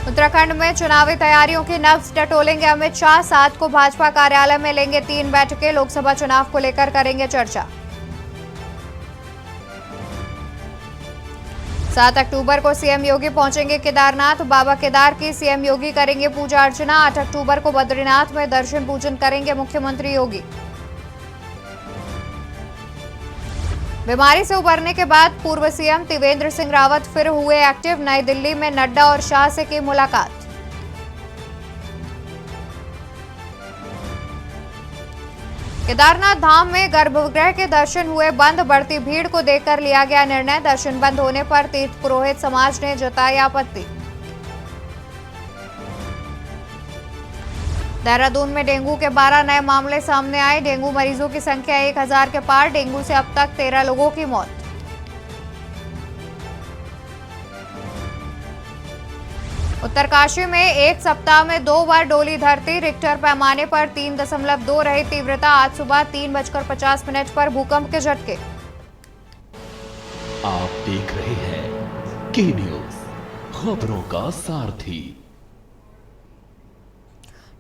उत्तराखंड में चुनावी तैयारियों की नब्ज टटोलेंगे अमित शाह। 7 को भाजपा कार्यालय में लेंगे 3 बैठकें। लोकसभा चुनाव को लेकर करेंगे चर्चा। 7 अक्टूबर को सीएम योगी पहुंचेंगे केदारनाथ। बाबा केदार की सीएम योगी करेंगे पूजा अर्चना। 8 अक्टूबर को बद्रीनाथ में दर्शन पूजन करेंगे मुख्यमंत्री योगी। बीमारी से उबरने के बाद पूर्व सीएम त्रिवेंद्र सिंह रावत फिर हुए एक्टिव। नई दिल्ली में नड्डा और शाह से की मुलाकात। केदारनाथ धाम में गर्भगृह के दर्शन हुए बंद। बढ़ती भीड़ को देखकर लिया गया निर्णय। दर्शन बंद होने पर तीर्थ पुरोहित समाज ने जताई आपत्ति। देहरादून में डेंगू के 12 नए मामले सामने आए। डेंगू मरीजों की संख्या 1000 के पार। डेंगू से अब तक 13 लोगों की मौत। उत्तरकाशी में एक सप्ताह में 2 बार डोली धरती। रिक्टर पैमाने पर 3.2 रही तीव्रता। आज सुबह 3:50 पर भूकंप के झटके। आप देख रहे हैं के न्यूज, खबरों का सारथी।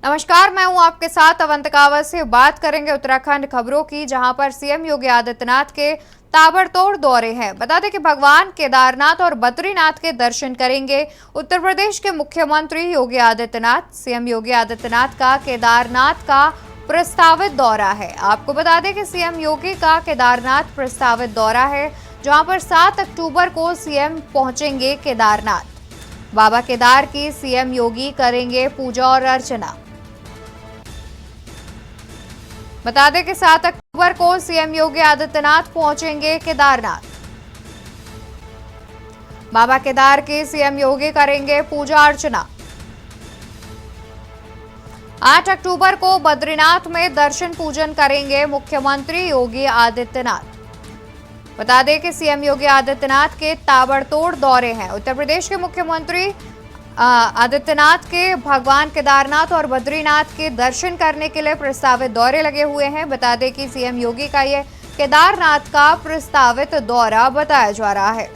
नमस्कार, मैं हूं आपके साथ अवंतिका अवस्थी। बात करेंगे उत्तराखंड खबरों की, जहां पर सीएम योगी आदित्यनाथ के ताबड़तोड़ दौरे हैं। बता दें कि भगवान केदारनाथ और बद्रीनाथ के दर्शन करेंगे उत्तर प्रदेश के मुख्यमंत्री योगी आदित्यनाथ। सीएम योगी आदित्यनाथ का केदारनाथ का प्रस्तावित दौरा है। आपको बता दें कि सीएम योगी का केदारनाथ प्रस्तावित दौरा है, जहां पर 7 अक्टूबर को सीएम पहुंचेंगे केदारनाथ। बाबा केदार की सीएम योगी करेंगे पूजा और अर्चना। बता दें कि 7 अक्टूबर को सीएम योगी आदित्यनाथ पहुंचेंगे केदारनाथ। बाबा केदार की सीएम योगी करेंगे पूजा अर्चना। 8 अक्टूबर को बद्रीनाथ में दर्शन पूजन करेंगे मुख्यमंत्री योगी आदित्यनाथ। बता दें कि सीएम योगी आदित्यनाथ के ताबड़तोड़ दौरे हैं। उत्तर प्रदेश के मुख्यमंत्री आदित्यनाथ के भगवान केदारनाथ और बद्रीनाथ के दर्शन करने के लिए प्रस्तावित दौरे लगे हुए हैं। बता दें कि सीएम योगी का यह केदारनाथ का प्रस्तावित दौरा बताया जा रहा है,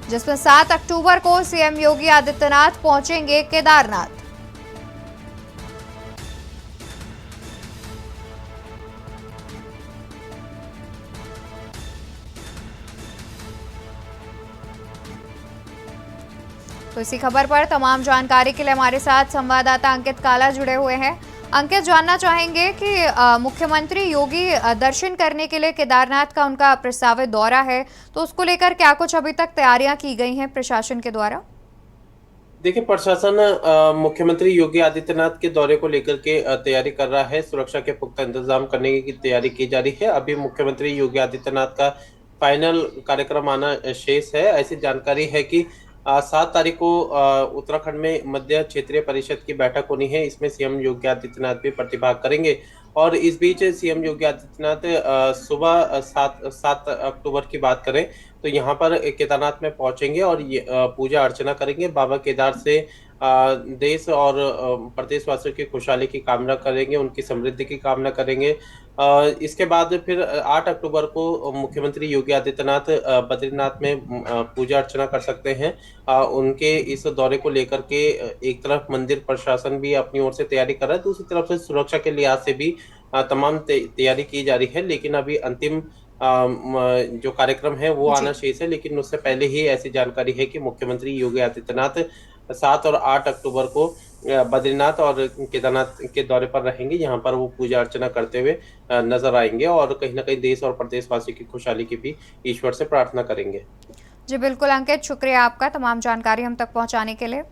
जिसमें 7 अक्टूबर को सीएम योगी आदित्यनाथ पहुंचेंगे केदारनाथ। तो इसी खबर पर तमाम जानकारी के लिए हमारे साथ संवाददाता अंकित काला जुड़े हुए हैं। अंकित, जानना चाहेंगे कि मुख्यमंत्री योगी दर्शन करने के लिए केदारनाथ का उनका प्रस्तावित दौरा है, तो उसको लेकर क्या कुछ अभी तक तैयारियां की गई हैं प्रशासन के द्वारा? देखिए, प्रशासन मुख्यमंत्री योगी आदित्यनाथ के दौरे को लेकर के तैयारी कर रहा है। सुरक्षा के पुख्ता इंतजाम करने की तैयारी की जा रही है। अभी मुख्यमंत्री योगी आदित्यनाथ का फाइनल कार्यक्रम आना शेष है। ऐसी जानकारी है कि 7 तारीख को उत्तराखंड में मध्य क्षेत्रीय परिषद की बैठक होनी है। इसमें सीएम योगी आदित्यनाथ भी प्रतिभाग करेंगे और इस बीच सीएम योगी आदित्यनाथ सुबह 7 अक्टूबर की बात करें तो यहाँ पर केदारनाथ में पहुंचेंगे और ये पूजा अर्चना करेंगे। बाबा केदार से देश और प्रदेशवासियों की खुशहाली की कामना करेंगे, उनकी समृद्धि की कामना करेंगे। इसके बाद फिर 8 अक्टूबर को मुख्यमंत्री योगी आदित्यनाथ बद्रीनाथ में पूजा अर्चना कर सकते हैं। उनके इस दौरे को लेकर के एक तरफ मंदिर प्रशासन भी अपनी ओर से तैयारी कर रहा है, दूसरी तरफ से सुरक्षा के लिहाज से भी तमाम तैयारी की जा रही है। लेकिन अभी अंतिम जो कार्यक्रम है वो आना शेष है। लेकिन उससे पहले ही ऐसी जानकारी है कि मुख्यमंत्री योगी आदित्यनाथ 7 और 8 अक्टूबर को बद्रीनाथ और केदारनाथ के दौरे पर रहेंगे। यहाँ पर वो पूजा अर्चना करते हुए नजर आएंगे और कहीं ना कहीं देश और प्रदेशवासियों की खुशहाली की भी ईश्वर से प्रार्थना करेंगे। जी बिल्कुल अंकित, शुक्रिया आपका तमाम जानकारी हम तक पहुंचाने के लिए।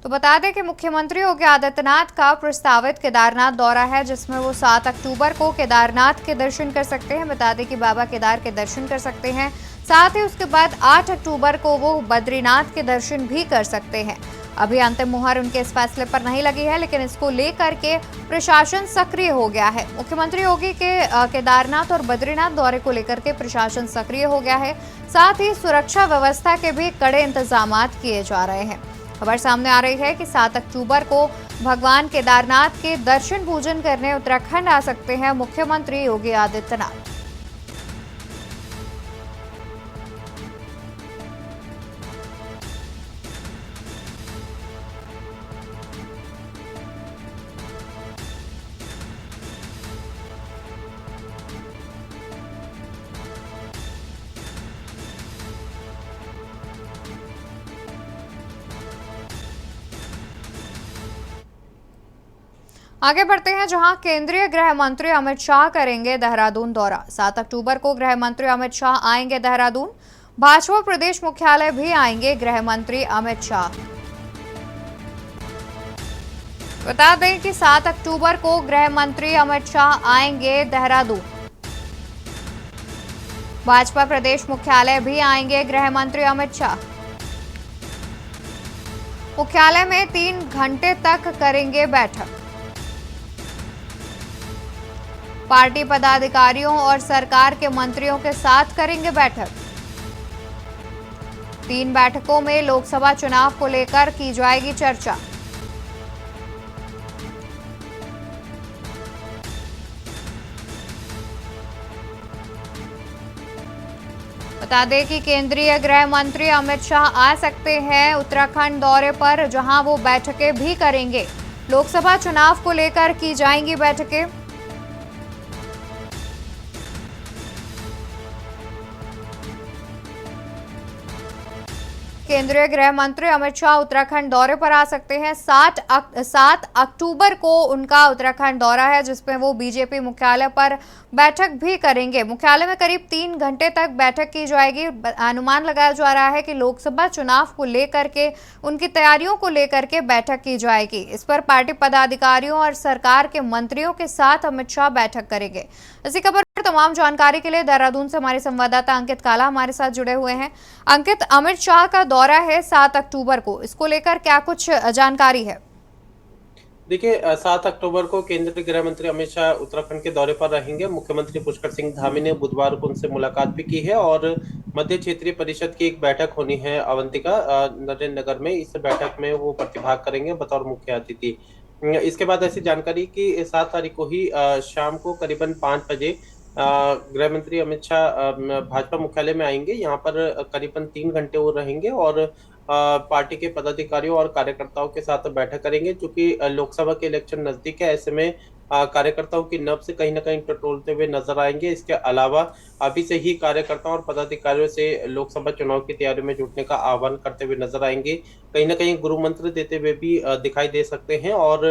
तो बता दें कि मुख्यमंत्री योगी आदित्यनाथ का प्रस्तावित केदारनाथ दौरा है, जिसमें वो 7 अक्टूबर को केदारनाथ के दर्शन कर सकते हैं। बता दें कि बाबा केदार के दर्शन कर सकते हैं, साथ ही उसके बाद 8 अक्टूबर को वो बद्रीनाथ के दर्शन भी कर सकते हैं। अभी अंतिम मुहर उनके इस फैसले पर नहीं लगी है, लेकिन इसको लेकर के प्रशासन सक्रिय हो गया है। मुख्यमंत्री योगी के केदारनाथ और बद्रीनाथ दौरे को लेकर के प्रशासन सक्रिय हो गया है, साथ ही सुरक्षा व्यवस्था के भी कड़े इंतजाम किए जा रहे हैं। खबर सामने आ रही है कि 7 अक्टूबर को भगवान केदारनाथ के दर्शन पूजन करने उत्तराखंड आ सकते हैं मुख्यमंत्री योगी आदित्यनाथ। आगे बढ़ते हैं, जहां केंद्रीय गृह मंत्री अमित शाह करेंगे देहरादून दौरा। 7 अक्टूबर को गृह मंत्री अमित शाह आएंगे देहरादून। भाजपा प्रदेश मुख्यालय भी आएंगे गृह मंत्री अमित शाह। बता दें कि 7 अक्टूबर को गृह मंत्री अमित शाह आएंगे देहरादून। भाजपा प्रदेश मुख्यालय भी आएंगे गृह मंत्री अमित शाह। मुख्यालय में 3 घंटे तक करेंगे बैठक। पार्टी पदाधिकारियों और सरकार के मंत्रियों के साथ करेंगे बैठक। 3 बैठकों में लोकसभा चुनाव को लेकर की जाएगी चर्चा। बता दें कि केंद्रीय गृह मंत्री अमित शाह आ सकते हैं उत्तराखंड दौरे पर, जहां वो बैठकें भी करेंगे। लोकसभा चुनाव को लेकर की जाएंगी बैठकें। केंद्रीय गृह मंत्री अमित शाह उत्तराखंड दौरे पर आ सकते हैं। 7 अक्टूबर को उनका उत्तराखंड दौरा है, जिसमें वो बीजेपी मुख्यालय पर बैठक भी करेंगे। मुख्यालय में करीब 3 घंटे तक बैठक की जाएगी। अनुमान लगाया जा रहा है कि लोकसभा चुनाव को लेकर के, उनकी तैयारियों को लेकर के बैठक की जाएगी। इस पर पार्टी पदाधिकारियों और सरकार के मंत्रियों के साथ अमित शाह बैठक करेंगे। इसी खबर पर तमाम जानकारी के लिए देहरादून से हमारे संवाददाता अंकित काला हमारे साथ जुड़े हुए हैं। अंकित, अमित शाह का दौरा है 7 अक्टूबर को, इसको लेकर क्या कुछ जानकारी है? देखिए, 7 अक्टूबर को केंद्रीय गृह मंत्री अमित शाह उत्तराखंड के दौरे पर रहेंगे। मुख्यमंत्री पुष्कर सिंह धामी ने बुधवार को उनसे मुलाकात भी की है और मध्य क्षेत्रीय परिषद की एक बैठक होनी है अवंतिका नरेंद्र नगर में। इस बैठक में वो प्रतिभाग करेंगे बतौर मुख्य अतिथि। इसके बाद ऐसी जानकारी कि 7 तारीख को ही शाम को करीबन 5 बजे गृह मंत्री अमित शाह भाजपा मुख्यालय में आएंगे। यहाँ पर करीबन 3 घंटे वो रहेंगे और पार्टी के पदाधिकारियों और कार्यकर्ताओं के साथ बैठक करेंगे। चूंकि लोकसभा के इलेक्शन नजदीक है, ऐसे में कार्यकर्ताओं की नब्ज कहीं ना कहीं टटोलते हुए नजर आएंगे। इसके अलावा अभी से ही कार्यकर्ताओं और पदाधिकारियों से लोकसभा चुनाव की तैयारी में जुटने का आह्वान करते हुए नजर आएंगे। कहीं ना कहीं गुरु मंत्र देते हुए भी दिखाई दे सकते हैं और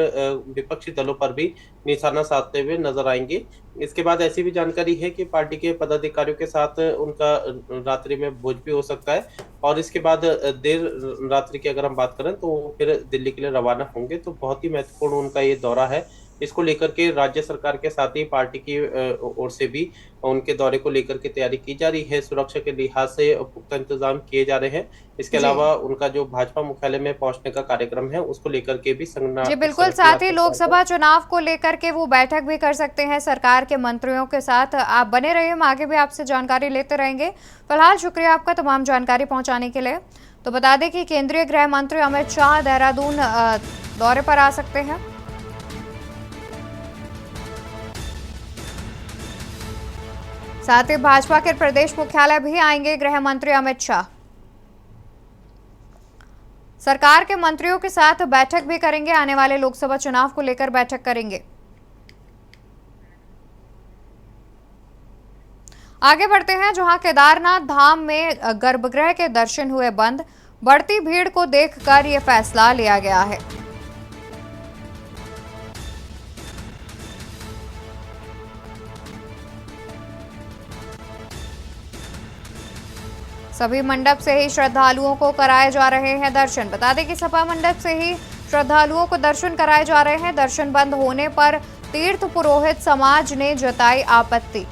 विपक्षी दलों पर भी निशाना साधते हुए नजर आएंगे। इसके बाद ऐसी भी जानकारी है कि पार्टी के पदाधिकारियों के साथ उनका रात्रि में भोज भी हो सकता है और इसके बाद देर रात्रि की अगर हम बात करें तो फिर दिल्ली के लिए रवाना होंगे। तो बहुत ही महत्वपूर्ण उनका ये दौरा है। इसको लेकर के राज्य सरकार के साथ ही पार्टी की ओर से भी उनके दौरे को लेकर के तैयारी की जा रही है। सुरक्षा के लिहाज से पुख्ता इंतजाम किए जा रहे हैं। इसके अलावा उनका जो भाजपा मुख्यालय में पहुंचने का कार्यक्रम है उसको लेकर के भी जी बिल्कुल, साथ ही लोकसभा चुनाव को लेकर के वो बैठक भी कर सकते हैं सरकार के मंत्रियों के साथ। आप बने रहिए, हम आगे भी आपसे जानकारी लेते रहेंगे। फिलहाल शुक्रिया आपका तमाम जानकारी पहुंचाने के लिए। तो बता दें कि केंद्रीय गृह मंत्री अमित शाह देहरादून दौरे पर आ सकते हैं। साथ ही भाजपा के प्रदेश मुख्यालय भी आएंगे गृह मंत्री अमित शाह। सरकार के मंत्रियों के साथ बैठक भी करेंगे। आने वाले लोकसभा चुनाव को लेकर बैठक करेंगे। आगे बढ़ते हैं, जहां केदारनाथ धाम में गर्भगृह के दर्शन हुए बंद। बढ़ती भीड़ को देखकर यह फैसला लिया गया है। सभी मंडप से ही श्रद्धालुओं को कराए जा रहे हैं दर्शन। बता दें कि सभा मंडप से ही श्रद्धालुओं को दर्शन कराए जा रहे हैं। दर्शन बंद होने पर तीर्थ पुरोहित समाज ने जताई आपत्ति।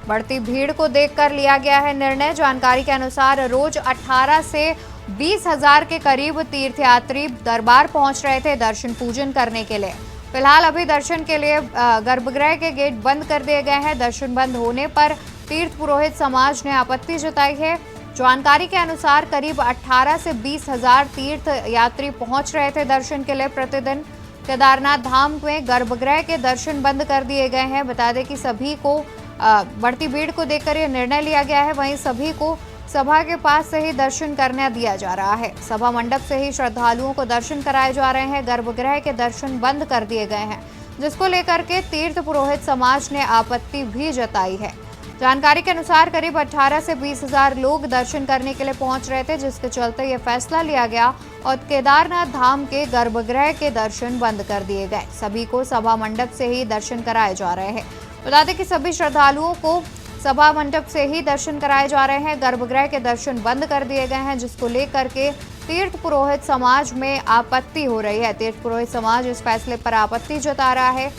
बढ़ती भीड़ को देखकर लिया गया है निर्णय। जानकारी के अनुसार रोज 18 से 20 हजार के करीब तीर्थयात्री दरबार पहुंच रहे थे दर्शन पूजन करने के लिए। फिलहाल अभी दर्शन के लिए गर्भगृह के गेट बंद कर दिए गए हैं। दर्शन बंद होने पर तीर्थ पुरोहित समाज ने आपत्ति जताई है। जानकारी के अनुसार करीब 18 से 20 हजार तीर्थ यात्री पहुंच रहे थे दर्शन के लिए प्रतिदिन। केदारनाथ धाम में गर्भगृह के दर्शन बंद कर दिए गए हैं। बता दें कि सभी को बढ़ती भीड़ को देखकर यह निर्णय लिया गया है। वहीं सभी को सभा के पास से ही दर्शन करने दिया जा रहा है। सभा मंडप से ही श्रद्धालुओं को दर्शन कराए जा रहे हैं। गर्भगृह के दर्शन बंद कर दिए गए हैं, जिसको लेकर के तीर्थ पुरोहित समाज ने आपत्ति भी जताई है। जानकारी के अनुसार करीब 18 से 20 हजार लोग दर्शन करने के लिए पहुंच रहे थे, जिसके चलते ये फैसला लिया गया और केदारनाथ धाम के गर्भगृह के दर्शन बंद कर दिए गए। सभी को सभा मंडप से ही दर्शन कराए जा रहे हैं। बता दें कि सभी श्रद्धालुओं को सभा मंडप से ही दर्शन कराए जा रहे हैं। गर्भगृह के दर्शन बंद कर दिए गए हैं, जिसको लेकर के तीर्थ पुरोहित समाज में आपत्ति हो रही है। तीर्थ पुरोहित समाज इस फैसले पर आपत्ति जता रहा है।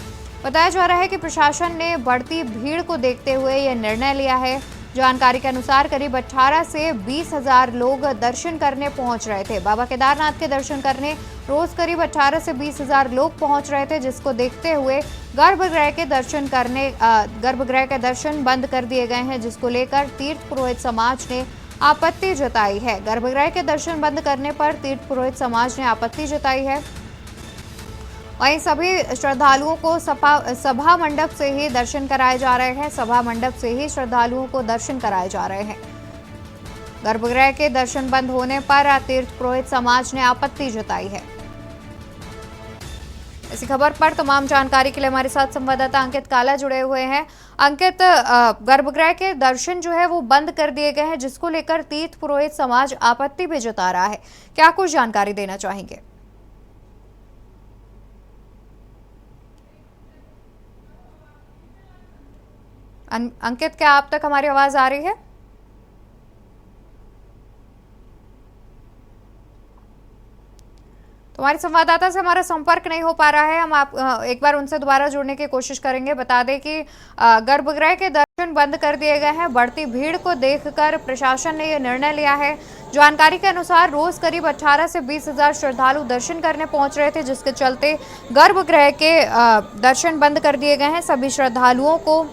बताया जा रहा है कि प्रशासन ने बढ़ती भीड़ को देखते हुए यह निर्णय लिया है। जानकारी के अनुसार करीब 18 से 20 हजार लोग दर्शन करने पहुंच रहे थे। बाबा केदारनाथ के दर्शन करने रोज करीब 18 से 20 हजार लोग पहुंच रहे थे, जिसको देखते हुए गर्भगृह के दर्शन बंद कर दिए गए हैं, जिसको लेकर तीर्थ पुरोहित समाज ने आपत्ति जताई है। गर्भगृह के दर्शन बंद करने पर तीर्थ पुरोहित समाज ने आपत्ति जताई है। वहीं सभी श्रद्धालुओं को सभा मंडप से ही दर्शन कराए जा रहे हैं। सभा मंडप से ही श्रद्धालुओं को दर्शन कराए जा रहे हैं। गर्भगृह के दर्शन बंद होने पर तीर्थ पुरोहित समाज ने आपत्ति जताई है। इसी खबर पर तमाम जानकारी के लिए हमारे साथ संवाददाता अंकित काला जुड़े हुए हैं। अंकित, गर्भगृह के दर्शन जो है वो बंद कर दिए गए हैं, जिसको लेकर तीर्थ पुरोहित समाज आपत्ति भी जता रहा है। क्या कुछ जानकारी देना चाहेंगे? अंकित, क्या आप तक हमारी आवाज आ रही है? तुम्हारे संवाददाता से हमारा संपर्क नहीं हो पा रहा है। हम एक बार उनसे दोबारा जुड़ने की कोशिश करेंगे। बता दें कि गर्भगृह के दर्शन बंद कर दिए गए हैं। बढ़ती भीड़ को देखकर प्रशासन ने यह निर्णय लिया है। जानकारी के अनुसार रोज करीब 18 से 20 हजार श्रद्धालु दर्शन करने पहुंच रहे थे, जिसके चलते गर्भगृह के दर्शन बंद कर दिए गए हैं। सभी श्रद्धालुओं को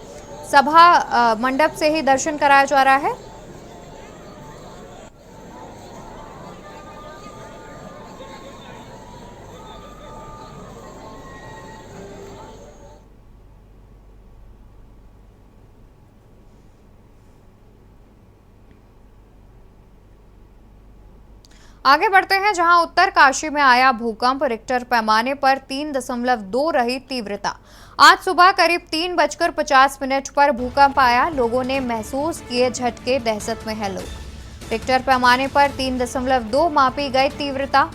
सभा मंडप से ही दर्शन कराया जा रहा है। आगे बढ़ते हैं, जहां उत्तरकाशी में आया भूकंप रिक्टर पैमाने पर 3.2 रही तीव्रता। आज सुबह करीब 3:50 पर भूकंप आया। लोगों ने महसूस किए झटके, दहशत में है लोग। रिक्टर पैमाने पर 3.2 मापी गई तीव्रता।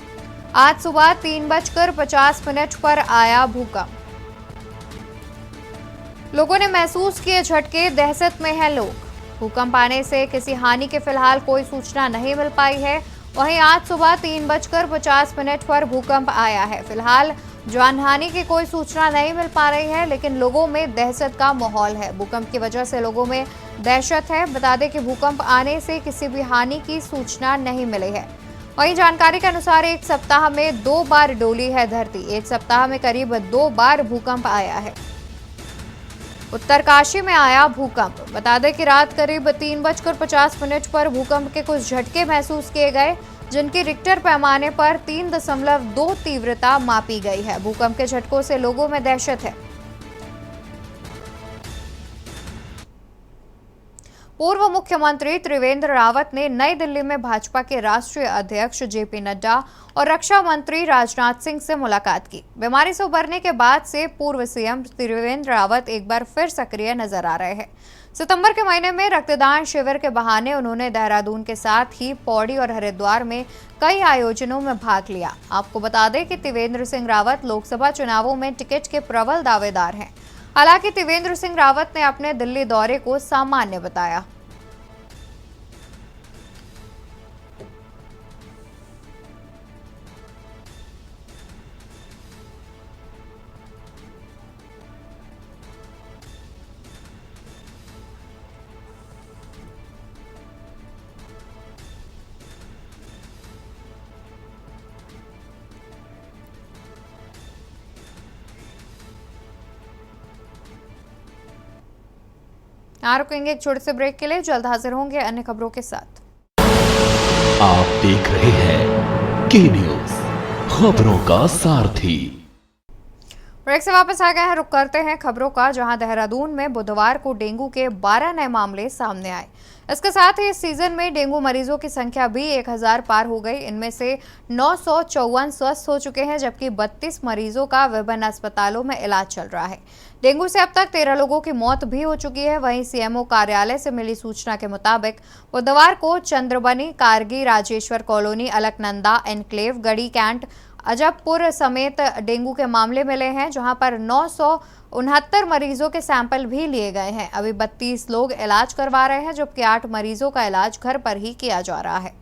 आज सुबह 3:50 पर आया भूकंप। लोगों ने महसूस किए झटके, दहशत में है लोग। भूकंप आने से किसी हानि की फिलहाल कोई सूचना नहीं मिल पाई है। वहीं आज सुबह 3:50 पर भूकंप आया है। फिलहाल जानहानि की कोई सूचना नहीं मिल पा रही है, लेकिन लोगों में दहशत का माहौल है। भूकंप की वजह से लोगों में दहशत है। बता दें कि भूकंप आने से किसी भी हानि की सूचना नहीं मिली है। वहीं जानकारी के अनुसार एक सप्ताह में 2 बार डोली है धरती। एक सप्ताह में करीब 2 बार भूकंप आया है। उत्तरकाशी में आया भूकंप। बता दें कि रात करीब 3:50 पर भूकंप के कुछ झटके महसूस किए गए, जिनकी रिक्टर पैमाने पर 3.2 तीव्रता मापी गई है। भूकंप के झटकों से लोगों में दहशत है। पूर्व मुख्यमंत्री त्रिवेंद्र रावत ने नई दिल्ली में भाजपा के राष्ट्रीय अध्यक्ष जेपी नड्डा और रक्षा मंत्री राजनाथ सिंह से मुलाकात की। बीमारी से उबरने के बाद से पूर्व सीएम त्रिवेंद्र रावत एक बार फिर सक्रिय नजर आ रहे हैं। सितंबर के महीने में रक्तदान शिविर के बहाने उन्होंने देहरादून के साथ ही पौड़ी और हरिद्वार में कई आयोजनों में भाग लिया। आपको बता दें कि त्रिवेंद्र सिंह रावत लोकसभा चुनावों में टिकट के प्रबल दावेदार हैं। हालांकि त्रिवेंद्र सिंह रावत ने अपने दिल्ली दौरे को सामान्य बताया। यहाँ रुकेंगे एक छोटे से ब्रेक के लिए। जल्द हाजिर होंगे अन्य खबरों के साथ। आप देख रहे हैं के न्यूज़, खबरों का सारथी। ब्रेक से वापस आ गए हैं। रुक करते हैं खबरों का, जहां देहरादून में बुधवार को डेंगू के 12 नए मामले सामने आए। इसके साथ ही इस सीजन में डेंगू मरीजों की संख्या भी 1000 पार हो गई। इनमें से 954 स्वस्थ हो चुके हैं, जबकि 32 मरीजों का विभिन्न अस्पतालों में इलाज चल रहा है। डेंगू से अब तक 13 लोगों की मौत भी हो चुकी है। वहीं सीएमओ कार्यालय से मिली सूचना के मुताबिक बुधवार को चंद्रबनी, कारगी, राजेश्वर कॉलोनी, अलकनंदा एनक्लेव, गढ़ी कैंट, अजबपुर समेत डेंगू के मामले मिले हैं, जहां पर 969 मरीजों के सैंपल भी लिए गए हैं। अभी 32 लोग इलाज करवा रहे हैं, जबकि 8 मरीजों का इलाज घर पर ही किया जा रहा है।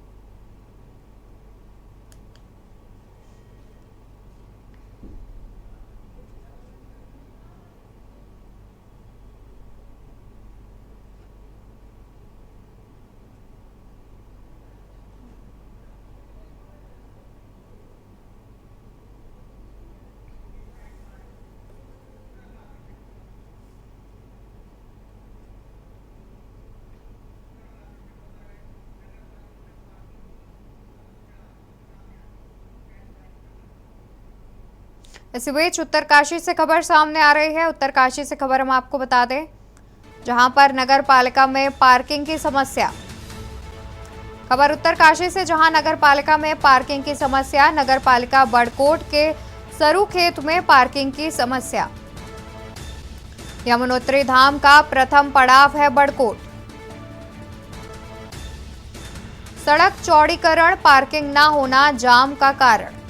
इसी बीच उत्तरकाशी से खबर सामने आ रही है। उत्तरकाशी से खबर हम आपको बता दें, जहां पर नगर पालिका में पार्किंग की समस्या। खबर उत्तरकाशी से, जहां नगर पालिका में पार्किंग की समस्या। नगर पालिका बड़कोट के सरूखेत में पार्किंग की समस्या। यमुनोत्री धाम का प्रथम पड़ाव है बड़कोट। सड़क चौड़ीकरण, पार्किंग न होना जाम का कारण।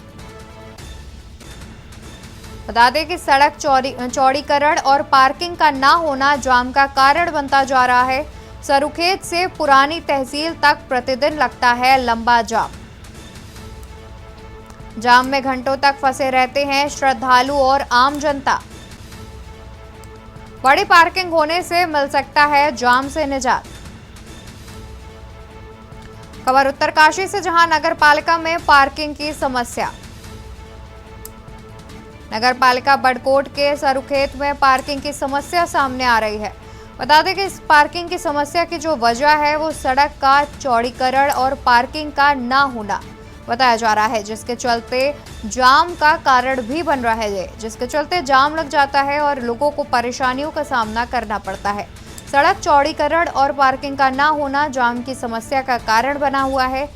बता दें कि सड़क चौड़ीकरण और पार्किंग का ना होना जाम का कारण बनता जा रहा है। सरूखेत से पुरानी तहसील तक प्रतिदिन लगता है लंबा जाम। जाम में घंटों तक फंसे रहते हैं श्रद्धालु और आम जनता। बड़ी पार्किंग होने से मिल सकता है जाम से निजात। खबर उत्तरकाशी से, जहां नगर पालिका में पार्किंग की समस्या। नगर पालिका बड़कोट के सरूखेत में पार्किंग की समस्या सामने आ रही है। बता दें कि इस पार्किंग की समस्या की जो वजह है वो सड़क का चौड़ीकरण और पार्किंग का ना होना बताया जा रहा है, जिसके चलते जाम का कारण भी बन रहा है। जिसके चलते जाम लग जाता है और लोगों को परेशानियों का सामना करना पड़ता है। सड़क चौड़ीकरण और पार्किंग का ना होना जाम की समस्या का कारण बना हुआ है।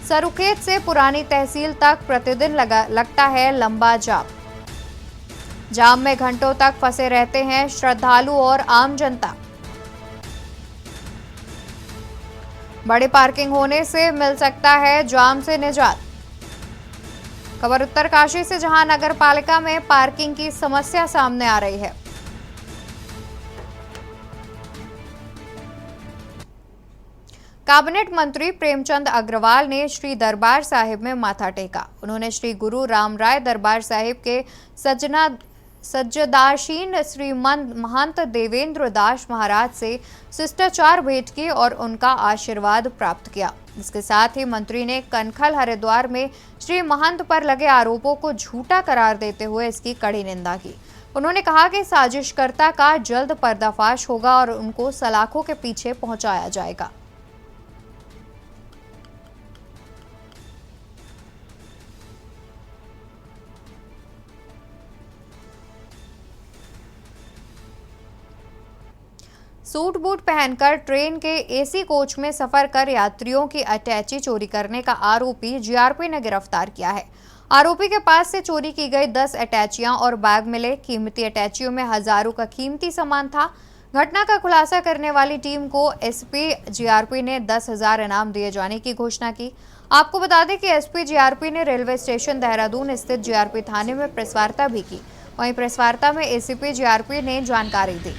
सरूखेत से पुरानी तहसील तक प्रतिदिन लगता है लंबा जाम। जाम में घंटों तक फंसे रहते हैं श्रद्धालु और आम जनता। बड़ी पार्किंग होने से मिल सकता है जाम से निजात। खबर उत्तरकाशी से, जहां नगर पालिका में पार्किंग की समस्या सामने आ रही है। कैबिनेट मंत्री प्रेमचंद अग्रवाल ने श्री दरबार साहिब में माथा टेका। उन्होंने श्री गुरु रामराय दरबार साहिब के सज्जदाशीन श्रीमंत महंत देवेंद्र दास महाराज से शिष्टाचार भेंट की और उनका आशीर्वाद प्राप्त किया। इसके साथ ही मंत्री ने कनखल हरिद्वार में श्री महंत पर लगे आरोपों को झूठा करार देते हुए इसकी कड़ी निंदा की। उन्होंने कहा कि साजिशकर्ता का जल्द पर्दाफाश होगा और उनको सलाखों के पीछे पहुंचाया जाएगा। सूट बूट पहनकर ट्रेन के एसी कोच में सफर कर यात्रियों की अटैची चोरी करने का आरोपी जीआरपी ने गिरफ्तार किया है। आरोपी के पास से चोरी की गई 10 अटैचियां और बैग मिले। कीमती अटैचियों में हजारों का कीमती सामान था। घटना का खुलासा करने वाली टीम को एसपी जीआरपी ने 10,000 इनाम दिए जाने की घोषणा की। आपको बता दें कि एसपी जीआरपी ने रेलवे स्टेशन देहरादून स्थित जीआरपी थाने में प्रेस वार्ता भी की। वहीं प्रेस वार्ता में एसीपी जीआरपी ने जानकारी दी।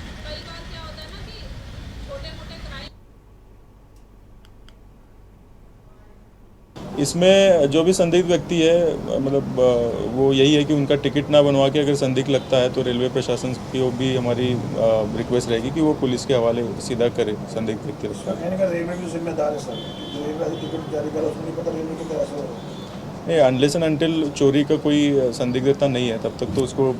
इसमें जो भी संदिग्ध व्यक्ति है, मतलब वो यही है कि उनका टिकट ना बनवा के अगर संदिग्ध लगता है तो रेलवे प्रशासन की भी हमारी रिक्वेस्ट रहेगी कि वो पुलिस के हवाले सीधा करे संदिग्ध व्यक्ति। नहीं, अनलेस एंड अनटिल चोरी का कोई संदिग्धता नहीं है तब तक तो उसको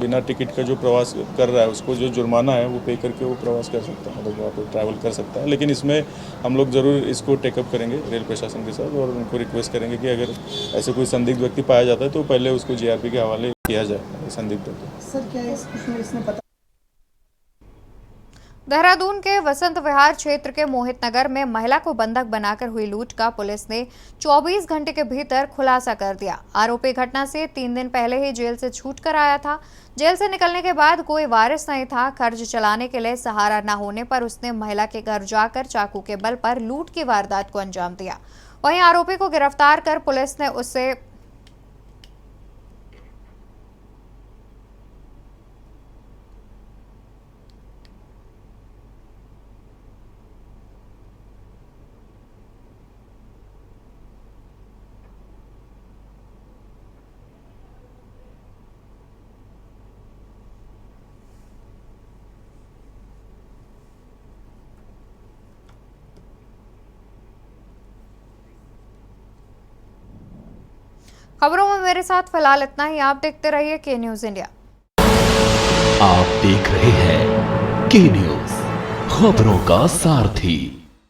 बिना टिकट का जो प्रवास कर रहा है उसको जो जुर्माना है वो पे करके वो प्रवास कर सकता है, मतलब वहाँ पर ट्रैवल कर सकता है। लेकिन इसमें हम लोग ज़रूर इसको टेकअप करेंगे रेल प्रशासन के साथ और उनको रिक्वेस्ट करेंगे कि अगर ऐसे कोई संदिग्ध व्यक्ति पाया जाता है तो पहले उसको जीआरपी के हवाले किया जाए संदिग्ध व्यक्ति। सर क्या इसमें पता देहरादून के वसंत विहार क्षेत्र के मोहित नगर में महिला को बंधक बनाकर हुई लूट का पुलिस ने 24 घंटे के भीतर खुलासा कर दिया। आरोपी घटना से 3 दिन पहले ही जेल से छूट कर आया था। जेल से निकलने के बाद कोई वारिस नहीं था। खर्च चलाने के लिए सहारा न होने पर उसने महिला के घर जाकर चाकू के बल पर लूट की वारदात को अंजाम दिया। वहीं आरोपी को गिरफ्तार कर पुलिस ने उससे खबरों में मेरे साथ फिलहाल इतना ही। आप देखते रहिए के न्यूज़ इंडिया। आप देख रहे हैं के न्यूज़, खबरों का सारथी।